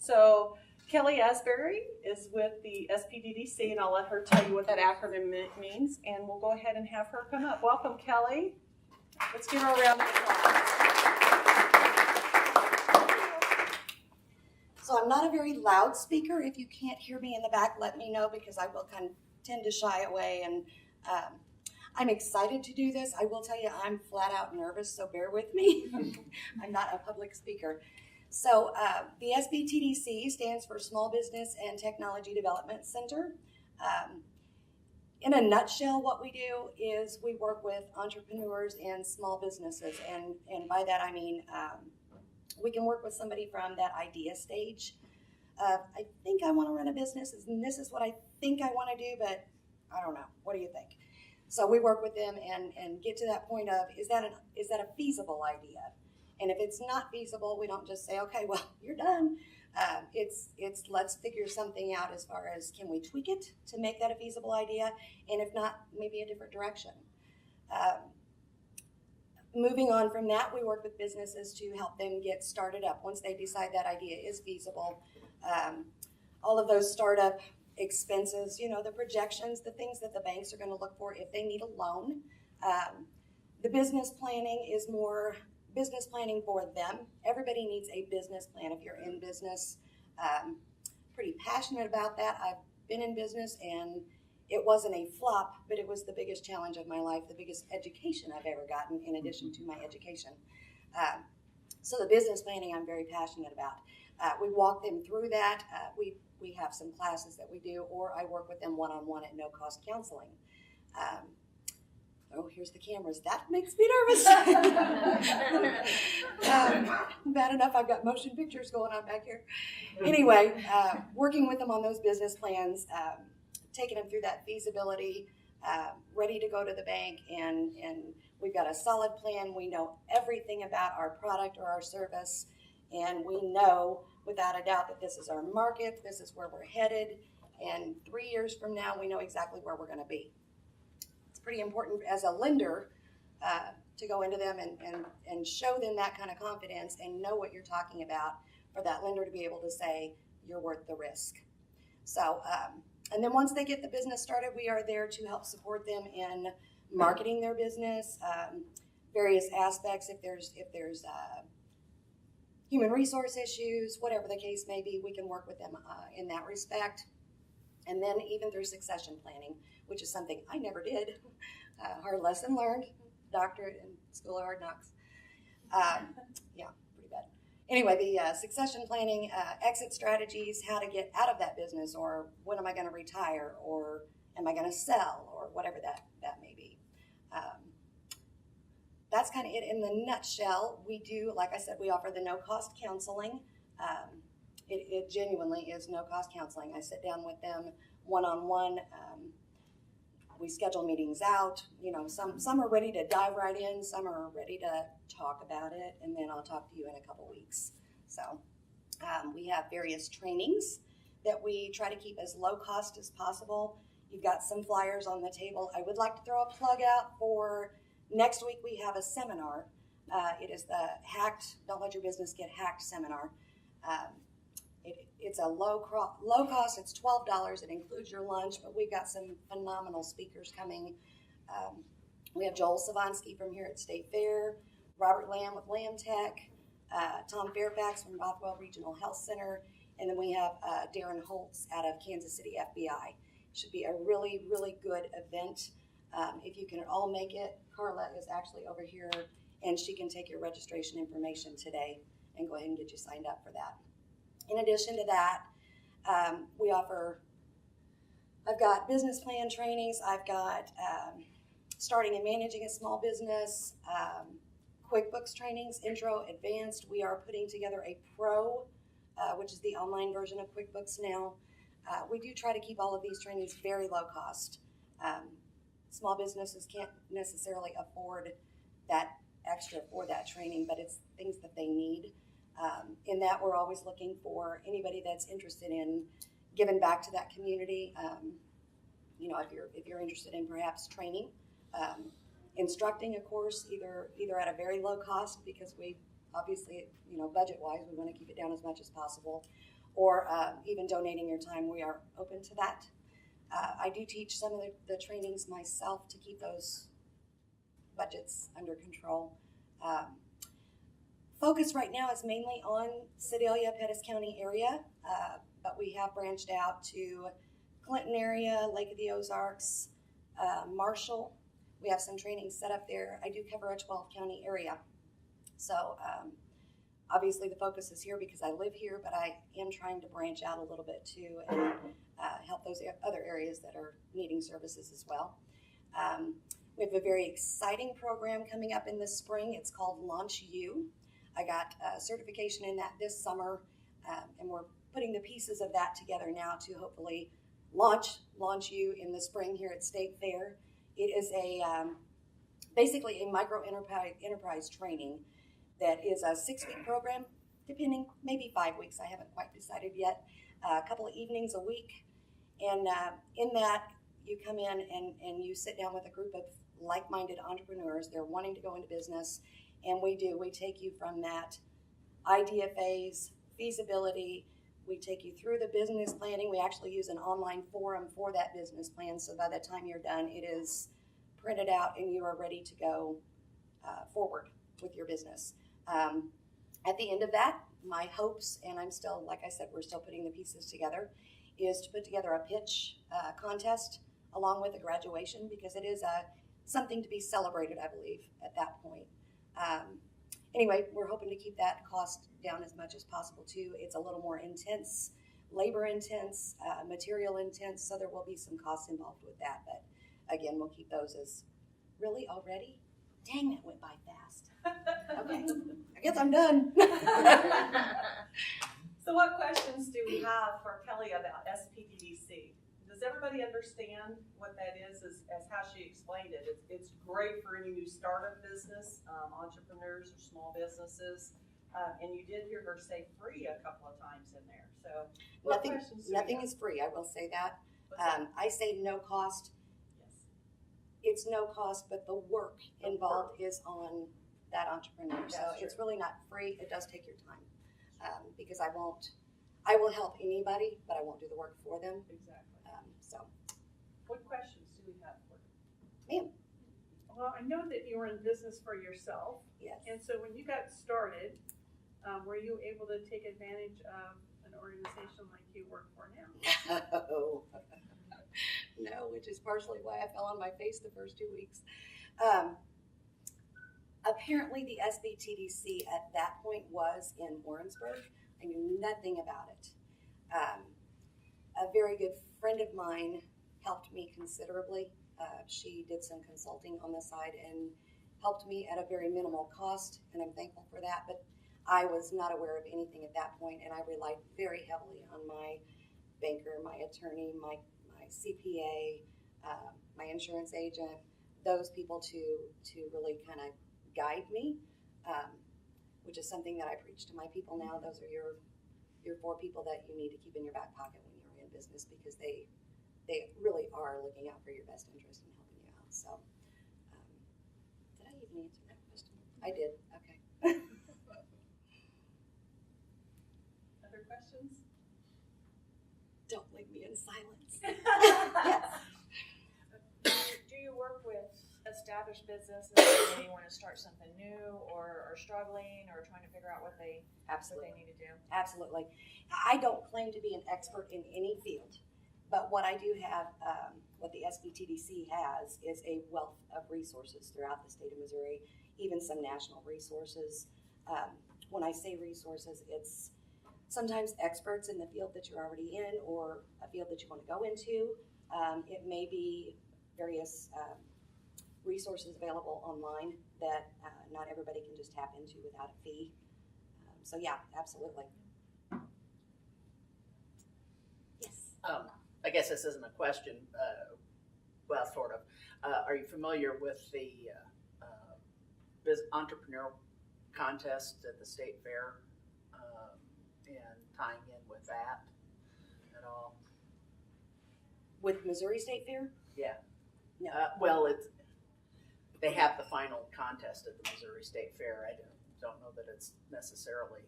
So Kelly Asbury is with the SPDDC, and I'll let her tell you what that acronym means, and we'll go ahead and have her come up. Welcome, Kelly. Let's give her a round of applause. So I'm not a very loud speaker. If you can't hear me in the back, let me know, because I will tend to shy away, and I'm excited to do this. I will tell you, I'm flat out nervous, so bear with me. I'm not a public speaker. So the SBTDC stands for Small Business and Technology Development Center. In a nutshell, what we do is we work with entrepreneurs and small businesses, and by that I mean we can work with somebody from that idea stage. I think I want to run a business, and this is what I think I want to do, but I don't know. What do you think? So we work with them and get to that point of, is that a feasible idea? And if it's not feasible, we don't just say, okay, well, you're done. It's let's figure something out as far as, can we tweak it to make that a feasible idea? And if not, maybe a different direction. Moving on from that, we work with businesses to help them get started up once they decide that idea is feasible. All of those startup expenses, the projections, the things that the banks are going to look for if they need a loan. The business planning is more business planning for them. Everybody needs a business plan if you're in business. Pretty passionate about that. I've been in business, and it wasn't a flop, but it was the biggest challenge of my life, the biggest education I've ever gotten in addition to my education. So the business planning I'm very passionate about. We walk them through that. We have some classes that we do, or I work with them one-on-one at no-cost counseling. Oh, here's the cameras. That makes me nervous. Bad enough I've got motion pictures going on back here. Anyway, working with them on those business plans, taking them through that feasibility, ready to go to the bank, and we've got a solid plan. We know everything about our product or our service, and we know without a doubt that this is our market, this is where we're headed, and 3 years from now, we know exactly where we're going to be. It's pretty important as a lender to go into them and show them that kind of confidence and know what you're talking about, for that lender to be able to say, you're worth the risk. So, and then once they get the business started, we are there to help support them in marketing their business, various aspects. If there's human resource issues, whatever the case may be, we can work with them in that respect. And then even through succession planning, which is something I never did. Hard lesson learned, doctorate in School of Hard Knocks. Yeah, pretty bad. Anyway, the succession planning, exit strategies, how to get out of that business, or when am I going to retire, or am I going to sell, or whatever that may be. That's kind of it in the nutshell. We do, like I said, we offer the no-cost counseling. It genuinely is no-cost counseling. I sit down with them one-on-one. We schedule meetings out. Some are ready to dive right in. Some are ready to talk about it, and then I'll talk to you in a couple weeks. So we have various trainings that we try to keep as low cost as possible. You've got some flyers on the table. I would like to throw a plug out for next week. We have a seminar. It is the Don't Let Your Business Get Hacked seminar. It's a low cost. It's $12. It includes your lunch, but we've got some phenomenal speakers coming. We have Joel Savansky from here at State Fair, Robert Lamb with Lamb Tech, Tom Fairfax from Bothwell Regional Health Center, and then we have Darren Holtz out of Kansas City FBI. Should be a really, really good event. If you can all make it, Carla is actually over here, and she can take your registration information today and go ahead and get you signed up for that. In addition to that, I've got business plan trainings. I've got starting and managing a small business, QuickBooks trainings, intro, advanced. We are putting together a pro, which is the online version of QuickBooks now. We do try to keep all of these trainings very low cost. Small businesses can't necessarily afford that extra for that training, but it's things that they need. In that, we're always looking for anybody that's interested in giving back to that community. If you're interested in perhaps training, instructing a course, either at a very low cost, because we obviously, budget-wise, we want to keep it down as much as possible, or even donating your time. We are open to that. I do teach some of the trainings myself to keep those budgets under control. Focus right now is mainly on Sedalia, Pettis County area, but we have branched out to Clinton area, Lake of the Ozarks, Marshall. We have some training set up there. I do cover a 12-county area. So obviously the focus is here because I live here, but I am trying to branch out a little bit too and help those other areas that are needing services as well. We have a very exciting program coming up in the spring. It's called Launch You. I got certification in that this summer, and we're putting the pieces of that together now to hopefully launch You in the spring here at State Fair. It is basically a micro enterprise training that is a 6-week program, depending, maybe 5 weeks. I haven't quite decided yet. A couple of evenings a week, and in that you come in and you sit down with a group of like-minded entrepreneurs. They're wanting to go into business. And we take you from that idea phase, feasibility, we take you through the business planning. We actually use an online forum for that business plan, so by the time you're done, it is printed out and you are ready to go forward with your business. At the end of that, my hopes, and I'm still, like I said, we're still putting the pieces together, is to put together a pitch contest along with a graduation, because it is something to be celebrated, I believe, at that point. Anyway, we're hoping to keep that cost down as much as possible too. It's a little more intense, labor intense, material intense, so there will be some costs involved with that. But again, we'll keep those as really already. Dang, that went by fast. Okay, I guess I'm done. So what questions do we have for Kelly about SPDDC? Does everybody understand what that is as how she explained it? It's great for any new startup business, entrepreneurs or small businesses. And you did hear her say free a couple of times in there. So nothing is free, I will say that. I say no cost. Yes. It's no cost, but the work involved is on that entrepreneur. That's so true. It's really not free. It does take your time. Because I will help anybody, but I won't do the work for them. Exactly. So, what questions do we have for you? Ma'am. Well, I know that you were in business for yourself. Yes. And so when you got started, were you able to take advantage of an organization like you work for now? No, which is partially why I fell on my face the first 2 weeks. Apparently the SBTDC at that point was in Warrensburg. I knew nothing about it. A very good friend of mine helped me considerably. She did some consulting on the side and helped me at a very minimal cost, and I'm thankful for that. But I was not aware of anything at that point, and I relied very heavily on my banker, my attorney, my CPA, my insurance agent, those people to really kind of guide me, which is something that I preach to my people now. Those are your 4 people that you need to keep in your back pocket when you're in business, because they really are looking out for your best interest and helping you out. So, did I even answer that question? I did. Okay. Other questions? Don't leave me in silence. Yes. Do you work with established businesses that maybe want to start something new, or are struggling, or trying to figure out what they need to do? Absolutely. I don't claim to be an expert in any field, but what I do have, what the SBTDC has, is a wealth of resources throughout the state of Missouri, even some national resources. When I say resources, it's sometimes experts in the field that you're already in, or a field that you want to go into. It may be various resources available online that not everybody can just tap into without a fee. So yeah, absolutely. Yes. I guess this isn't a question, well, sort of. Are you familiar with the entrepreneurial contest at the state fair, and tying in with that at all? With Missouri State Fair? Yeah. No. Well, they have the final contest at the Missouri State Fair. I don't know that it's necessarily.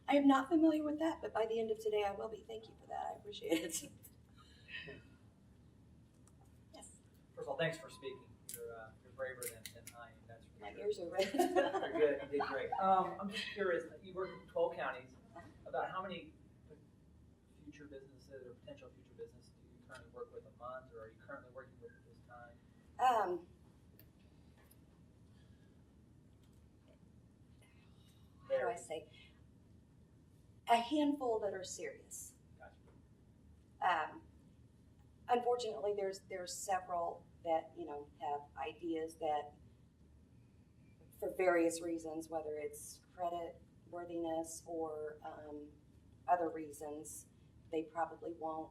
I am not familiar with that, but by the end of today I will be. Thank you for that. I appreciate it. Yes, First of all, thanks for speaking. You're braver than I am, that's for my sure. ears are red. You're good, you did great. I'm just curious, you work in 12 counties, about how many future businesses or potential future businesses do you currently work with a month, or are you currently working with at this time? How do I say? A handful that are serious. Gotcha. Unfortunately, there's several that have ideas that, for various reasons, whether it's credit worthiness or other reasons, they probably won't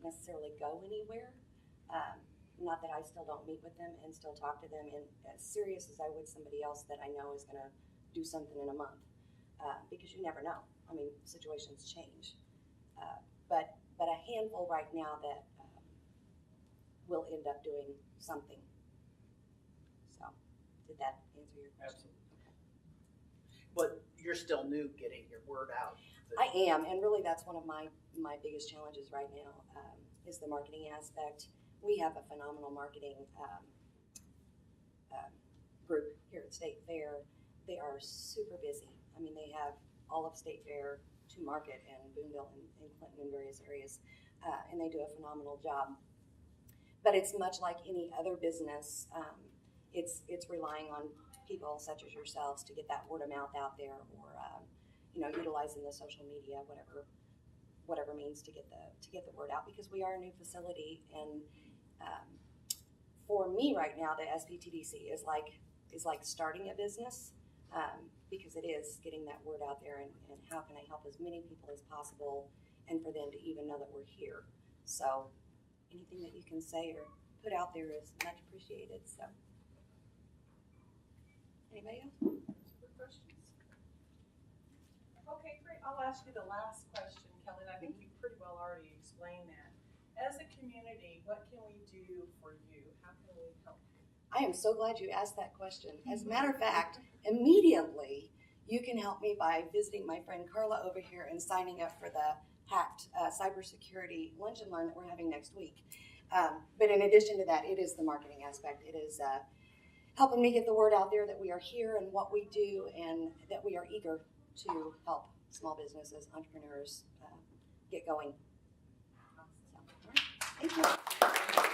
necessarily go anywhere. Not that I still don't meet with them and still talk to them, and as serious as I would somebody else that I know is going to do something in a month, because you never know. I mean, situations change. But a handful right now that will end up doing something. So, did that answer your question? Absolutely. But you're still new getting your word out. I am, and really that's one of my biggest challenges right now, is the marketing aspect. We have a phenomenal marketing group here at State Fair. They are super busy. I mean, they have all of State Fair to market in Boonville and Clinton and various areas, and they do a phenomenal job. But it's much like any other business. It's relying on people such as yourselves to get that word of mouth out there, or utilizing the social media, whatever means to get the word out, because we are a new facility, and for me right now, the SPTDC is like starting a business, because it is getting that word out there, and how can I help as many people as possible, and for them to even know that we're here. So anything that you can say or put out there is much appreciated. So, anybody else? Good questions. Okay, great. I'll ask you the last question, Kelly, and I think you pretty well already explained that. As a community, what can we do for you? How can we help you? I am so glad you asked that question. As a matter of fact, immediately you can help me by visiting my friend Carla over here and signing up for the hacked cybersecurity lunch and learn that we're having next week. But in addition to that, it is the marketing aspect. It is helping me get the word out there that we are here and what we do, and that we are eager to help small businesses, entrepreneurs get going. So, all right. Thank you.